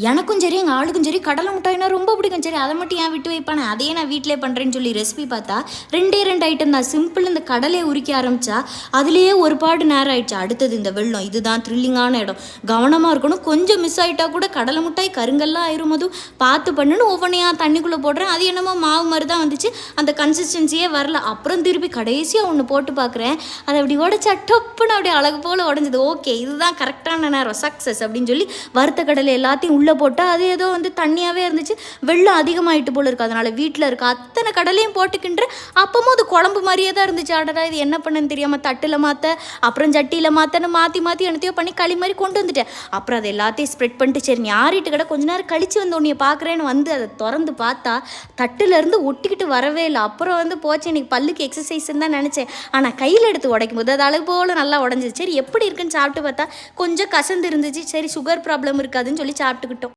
எனக்கும் சரி, எங்கள் ஆளுக்கும் சரி கடலை மிட்டாய்னா ரொம்ப பிடிக்கும். சரி அதை மட்டும் ஏன் விட்டு வைப்பானே, அதையே நான் வீட்டிலே பண்ணுறேன்னு சொல்லி ரெசிபி பார்த்தா 2 ஐட்டம் தான். சிம்பிள். இந்த கடலையை உரிக்க ஆரம்பித்தா அதுலேயே ஒரு பாடு நேரம் ஆயிடுச்சு. அடுத்தது இந்த வெள்ளம், இதுதான் த்ரில்லிங்கான இடம். கவனமாக இருக்கணும். கொஞ்சம் மிஸ் ஆகிட்டா கூட கடலை மிட்டாய் கருங்கல்லாம் ஆயிரும். அதுவும் பார்த்து பண்ணுன்னு ஒவ்வொன்றையாக தண்ணிக்குள்ளே போடுறேன். அது என்னமோ மாவு மாதிரி தான் வந்துச்சு. அந்த கன்சிஸ்டன்சியே வரல. அப்புறம் திருப்பி கடைசியாக ஒன்று போட்டு பார்க்குறேன். அதை அப்படி உடச்சா டப்புன்னு அப்படியே அழகு போல் உடஞ்சிது. ஓகே, இதுதான் கரெக்டான நேரம், சக்ஸஸ் அப்படின்னு சொல்லி வறுத்த கடலை எல்லாத்தையும் உள்ளே போட்டால் அது ஏதோ தண்ணியாகவே இருந்துச்சு. வெள்ளம் அதிகமாகிட்டு போல இருக்குது. அதனால் வீட்டில் இருக்க அத்தனை கடலையும் போட்டுக்கின்ற அப்பவும் அது குழம்பு மாதிரியே தான் இருந்துச்சு. ஆடடா, இது என்ன பண்ணுன்னு தெரியாமல் தட்டில் மாற்ற, அப்புறம் சட்டியில் மாற்றன்னு மாற்றி என்னத்தையோ பண்ணி களி மாதிரி கொண்டு வந்துட்டேன். அப்புறம் அதை எல்லாத்தையும் ஸ்ப்ரெட் பண்ணிட்டு சரி நீ ஆறிட்டு கடை கொஞ்ச நேரம் கழித்து வந்து உன்னைய பார்க்குறேன்னு அதை திறந்து பார்த்தா தட்டிலேருந்து ஒட்டிக்கிட்டு வரவே இல்லை. அப்புறம் போச்சு, எனக்கு பல்லுக்கு எக்ஸசைஸ்ன்னு தான் நினச்சேன். ஆனால் கையில் எடுத்து உடைக்கும் போது அது அளவு போல் நல்லா உடஞ்சிது. சரி எப்படி இருக்குன்னு சாப்பிட்டு பார்த்தா கொஞ்சம் கசந்து இருந்துச்சு. சரி சுகர் ப்ராப்ளம் இருக்காதுன்னு சொல்லி சாப்பிட்டுக்கிட்டு